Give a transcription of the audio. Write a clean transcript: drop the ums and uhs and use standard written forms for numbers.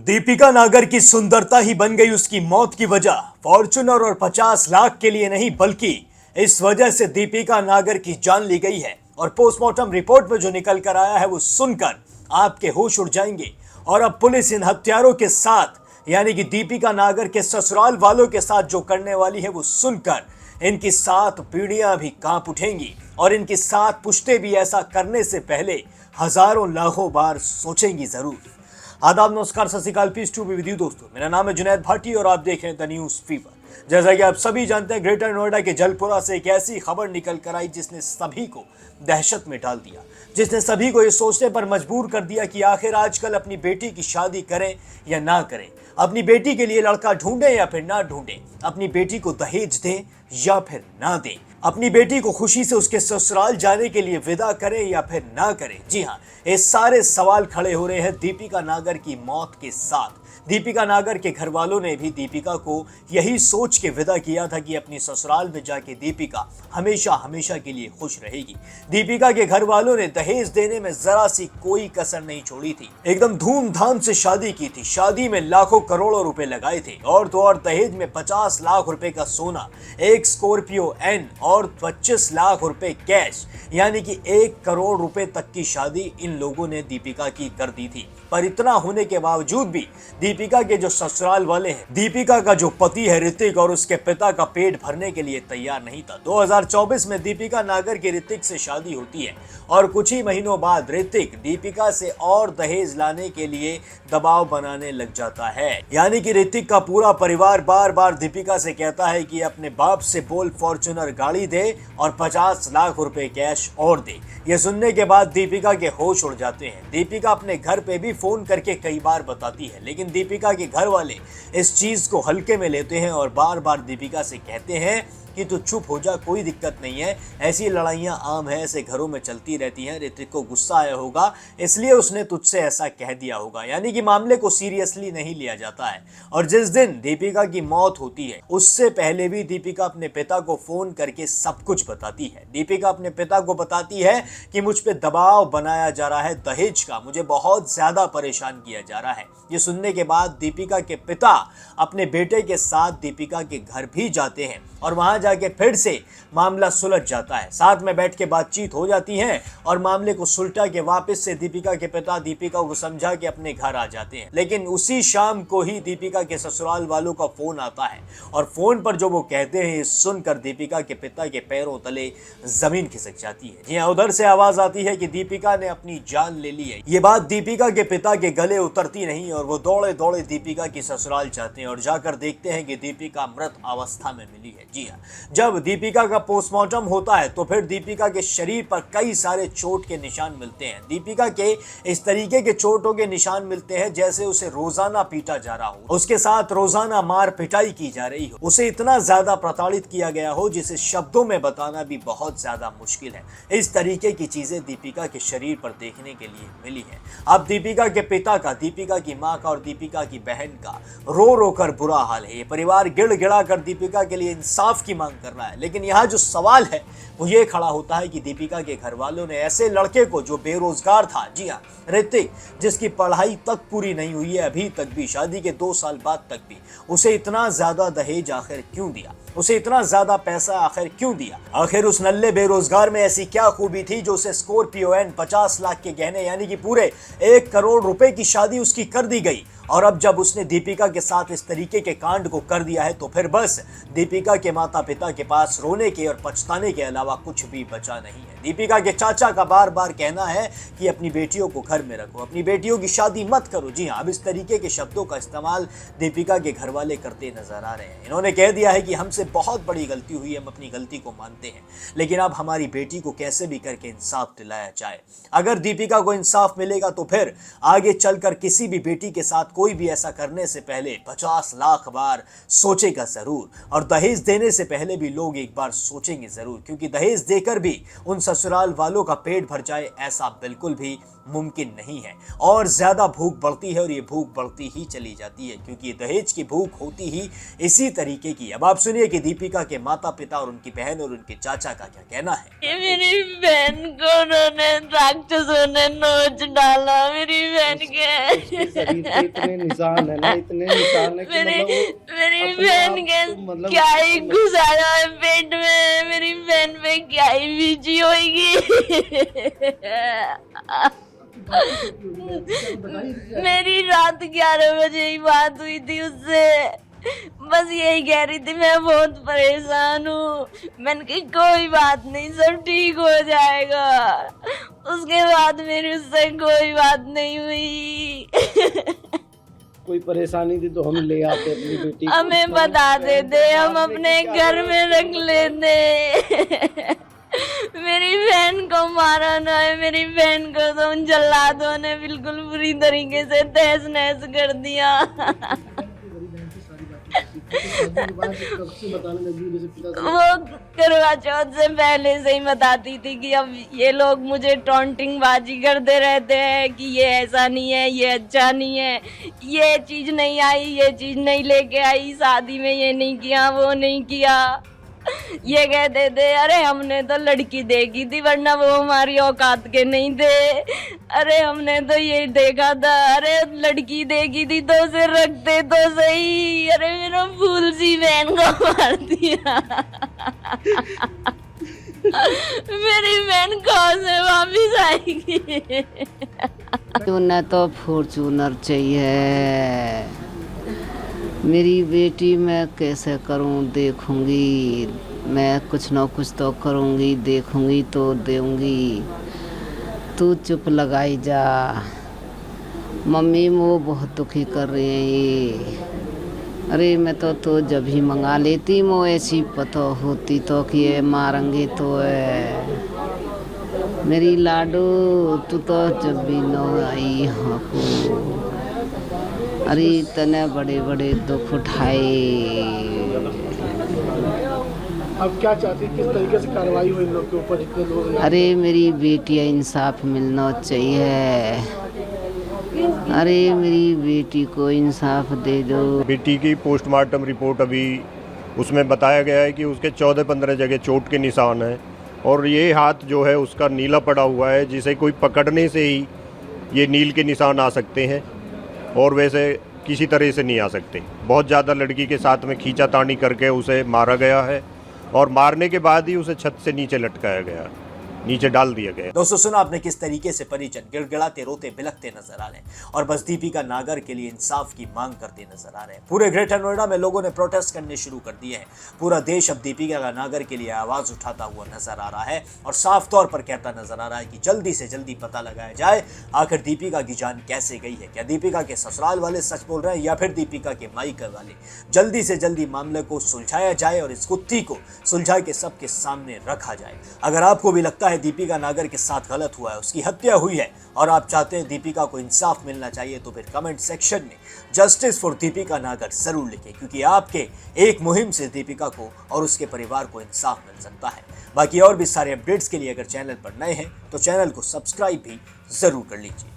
दीपिका नागर की सुंदरता ही बन गई उसकी मौत की वजह। फॉर्च्यूनर और 50 लाख के लिए नहीं बल्कि इस वजह से दीपिका नागर की जान ली गई है। और पोस्टमार्टम रिपोर्ट में जो निकल कर आया है वो सुनकर आपके होश उड़ जाएंगे। और अब पुलिस इन हत्यारों के साथ यानी कि दीपिका नागर के ससुराल वालों के साथ जो करने वाली है वो सुनकर इनकी 7 पीढ़ियां भी कांप उठेंगी और इनकी 7 पुश्ते भी ऐसा करने से पहले हजारों लाखों बार सोचेंगी जरूर। आदाब, नमस्कार, सत श्री अकाल, peace to be with you दोस्तों। मेरा नाम है जुनैद भाटी और आप देख रहे हैं द न्यूज फीवर। जैसा कि आप सभी जानते हैं, ग्रेटर नोएडा के जलपुरा से एक ऐसी खबर निकल कर आई जिसने सभी को दहशत में डाल दिया, जिसने सभी को ये सोचने पर मजबूर कर दिया कि आखिर आजकल अपनी बेटी की शादी करें या ना करें, अपनी बेटी के लिए लड़का ढूंढें या फिर ना ढूंढें, अपनी बेटी को दहेज दें या फिर ना दें, अपनी बेटी को खुशी से उसके ससुराल जाने के लिए विदा करें या फिर ना करें। जी हाँ, ये सारे सवाल खड़े हो रहे हैं दीपिका नागर की मौत के साथ। दीपिका नागर के घर वालों ने भी दीपिका को यही सोच के विदा किया था कि अपनी ससुराल में जाके दीपिका हमेशा हमेशा के लिए खुश रहेगी। दीपिका के घर वालों ने दहेज देने में जरा सी कोई कसर नहीं छोड़ी थी, एकदम धूमधाम से शादी की थी। शादी में लाखों करोड़ों रुपए लगाए थे और तो और दहेज में 50 लाख रुपए का सोना, एक स्कॉर्पियो एन और 25 लाख रुपए कैश, यानी कि 1 करोड़ रुपए तक की शादी इन लोगों ने दीपिका की कर दी थी। पर इतना होने के बावजूद भी दीपिका के जो ससुराल वाले हैं, दीपिका का जो पति है ऋतिक और उसके पिता का पेट भरने के लिए तैयार नहीं था। 2024 में दीपिका नागर की ऋतिक से शादी होती है और कुछ ही महीनों बाद ऋतिक दीपिका से और दहेज लाने के लिए दबाव बनाने लग जाता है। यानी कि ऋतिक का पूरा परिवार बार बार दीपिका से कहता है कि अपने बाप से बोल फॉर्च्यूनर गाड़ी दे और 50 लाख रुपए कैश और दे। ये सुनने के बाद दीपिका के होश उड़ जाते हैं। दीपिका अपने घर पे भी फोन करके कई बार बताती है, लेकिन दीपिका के घर वाले इस चीज को हल्के में लेते हैं और बार बार दीपिका से कहते हैं कि तू चुप हो जा, कोई दिक्कत नहीं है, ऐसी लड़ाइयां आम है, ऐसे घरों में चलती रहती हैं। ऋतिक को गुस्सा आया होगा इसलिए उसने तुझसे ऐसा कह दिया होगा। यानी कि मामले को सीरियसली नहीं लिया जाता है। और जिस दिन दीपिका की मौत होती है उससे पहले भी दीपिका अपने पिता को फोन करके सब कुछ बताती है। दीपिका अपने पिता को बताती है कि मुझ पे दबाव बनाया जा रहा है दहेज का, मुझे बहुत ज्यादा परेशान किया जा रहा है। ये सुनने के बाद दीपिका के पिता अपने बेटे के साथ दीपिका के घर भी जाते हैं और वहां जाके फिर से मामला सुलझ जाता है। साथ में बैठ के बातचीत हो जाती है और मामले को सुलझा के वापस से दीपिका के पिता दीपिका को समझा के अपने घर आ जाते हैं। लेकिन उसी शाम को ही दीपिका के ससुराल वालों का फोन आता है और फोन पर जो वो कहते हैं सुनकर दीपिका के पिता के पैरों तले जमीन खिसक जाती है। जी हाँ, उधर से आवाज आती है कि दीपिका ने अपनी जान ले ली है। ये बात दीपिका के पिता के गले उतरती नहीं और वो दौड़े दौड़े दीपिका की ससुराल जाते हैं और जाकर देखते हैं कि दीपिका मृत अवस्था में मिली है। जी हाँ, जब दीपिका का पोस्टमार्टम होता है तो फिर दीपिका के शरीर पर कई सारे चोट के निशान मिलते हैं। दीपिका के इस तरीके के चोटों के निशान मिलते हैं जैसे उसे रोजाना पीटा जा रहा हो, उसके साथ रोजाना मार पिटाई की जा रही हो, उसे इतना ज्यादा प्रताड़ित किया गया हो जिसे शब्दों में बताना भी बहुत ज्यादा मुश्किल है। इस तरीके की चीजें दीपिका के शरीर पर देखने के लिए मिली है। अब दीपिका के पिता का, दीपिका की माँ का और दीपिका की बहन का रो रो कर बुरा हाल है। ये परिवार गिड़गिड़ा कर दीपिका के लिए इंसाफ की मांग कर रहा है। लेकिन यहाँ जो सवाल है वो ये खड़ा होता है कि दीपिका के घर वालों ने ऐसे लड़के को जो बेरोजगार था, जी हाँ ऋतिक, जिसकी पढ़ाई तक पूरी नहीं हुई है अभी तक भी, शादी के 2 साल बाद तक भी, उसे इतना ज्यादा दहेज आखिर क्यों दिया, उसे इतना ज्यादा पैसा आखिर क्यों दिया? आखिर उस नल्ले बेरोजगार में ऐसी क्या खूबी थी जो उसे स्कॉर्पियो एन 50 लाख के गहने यानी कि पूरे 1 करोड़ रुपए की शादी उसकी कर दी गई। और अब जब उसने दीपिका के साथ इस तरीके के कांड को कर दिया है तो फिर बस दीपिका के माता पिता के पास रोने के और पछताने के अलावा कुछ भी बचा नहीं है। दीपिका के चाचा का बार बार कहना है कि अपनी बेटियों को घर में रखो, अपनी बेटियों की शादी मत करो। जी हाँ, अब इस तरीके के शब्दों का इस्तेमाल दीपिका के घर वाले करते नजर आ रहे हैं। इन्होंने कह दिया है कि हमसे बहुत बड़ी गलती हुई, हम अपनी गलती को मानते हैं, लेकिन अब हमारी बेटी को कैसे भी करके इंसाफ दिलाया जाए। अगर दीपिका को इंसाफ मिलेगा तो फिर आगे चलकर किसी भी बेटी के साथ कोई भी ऐसा करने से पहले 50 लाख बार सोचेगा जरूर। और दहेज देने से पहले भी लोग एक बार सोचेंगे जरूर, क्योंकि दहेज देकर भी उन ससुराल वालों का पेट भर जाए ऐसा बिल्कुल भी मुमकिन नहीं है, और ज्यादा भूख बढ़ती है और ये भूख बढ़ती ही चली जाती है, क्योंकि दहेज की भूख होती ही इसी तरीके की। अब आप सुनिए कि दीपिका के माता पिता और उनकी बहन और उनके चाचा का क्या कहना है। ये मेरी बहन को उन्होंने राक्षसों ने नोच डाला, मेरी बहन के उसके शरीर पे इतने निशान है ना, इतने निशान है कि मेरी अपने बहन आप के को मतलब क्या ही घुसाया है पेट में, मेरी बहन पे क्या ही बीजी होगी। मेरी रात 11 बजे ही बात हुई थी उससे, बस यही कह रही थी मैं बहुत परेशान हूँ। मैंने कही कोई बात नहीं, सब ठीक हो जाएगा। उसके बाद मेरी उससे कोई बात नहीं हुई। कोई परेशानी थी तो हम ले आते अपनी बेटी को, हमें बता देते, हम अपने घर में रख लेते। मेरी बहन को मारा ना है, मेरी बहन को तो उन जल्लादों ने बिल्कुल बुरी तरीके से तहस नहस कर दिया। वो करवा चौथ से पहले से ही बताती थी कि अब ये लोग मुझे टॉन्टिंग बाजी करते रहते हैं कि ये ऐसा नहीं है, ये अच्छा नहीं है, ये चीज नहीं आई, ये चीज नहीं लेके आई, शादी में ये नहीं किया, वो नहीं किया। ये कहते थे अरे हमने तो लड़की देखी थी वरना वो हमारी औकात के नहीं थे, अरे हमने तो ये देखा था, अरे लड़की देखी थी तो उसे रखते तो सही, अरे मेरा फूल सी बहन को मार दिया। मेरी बहन कहाँ से वापिस आएगी? उन्हें तो फॉर्चूनर चाहिए। मेरी बेटी मैं कैसे करूं देखूंगी, मैं कुछ ना कुछ तो करूंगी, देखूंगी तो देऊंगी। तू चुप लगाई जा, मम्मी वो बहुत दुखी कर रही है ये। अरे मैं तो जब ही मंगा लेती, वो ऐसी पता होती तो कि ये मारेंगे तो है। मेरी लाडू तू तो जब भी न आई हाँ को, अरे इतने बड़े बड़े दुख उठाए। अब क्या चाहती है, किस तरीके से कार्रवाई हो इन लोग के ऊपर जितने लोग हैं? अरे मेरी बेटी इंसाफ मिलना चाहिए, अरे मेरी बेटी को इंसाफ दे दो। बेटी की पोस्टमार्टम रिपोर्ट अभी उसमें बताया गया है कि उसके 14-15 जगह चोट के निशान हैं, और ये हाथ जो है उसका नीला पड़ा हुआ है, जिसे कोई पकड़ने से ही ये नील के निशान आ सकते हैं, और वैसे किसी तरह से नहीं आ सकते। बहुत ज़्यादा लड़की के साथ में खींचातानी करके उसे मारा गया है, और मारने के बाद ही उसे छत से नीचे लटकाया गया, नीचे डाल दिया गया। दोस्तों सुना आपने किस तरीके से परिजन गिड़गिड़ाते रोते बिलखते नजर आ रहे हैं और बस दीपिका नागर के लिए इंसाफ की मांग करते नजर आ रहे हैं। पूरे ग्रेटर नोएडा में लोगों ने प्रोटेस्ट करने शुरू कर दिए हैं। पूरा देश अब दीपिका नागर के लिए आवाज उठाता हुआ नजर आ रहा है और साफ तौर पर कहता नजर आ रहा है कि जल्दी से जल्दी पता लगाया जाए आखिर दीपिका की जान कैसे गई है। क्या दीपिका के ससुराल वाले सच बोल रहे हैं या फिर दीपिका के मायके वाले? जल्दी से जल्दी मामले को सुलझाया जाए और इस कुत्ती को सुलझा के सबके सामने रखा जाए। अगर आपको भी लगता है दीपिका नागर के साथ गलत हुआ है, उसकी हत्या हुई है और आप चाहते हैं दीपिका को इंसाफ मिलना चाहिए, तो फिर कमेंट सेक्शन में जस्टिस फॉर दीपिका नागर जरूर लिखें, क्योंकि आपके एक मुहिम से दीपिका को और उसके परिवार को इंसाफ मिल सकता है। बाकी और भी सारे अपडेट्स के लिए अगर चैनल पर नए हैं तो चैनल को सब्सक्राइब भी जरूर कर लीजिए।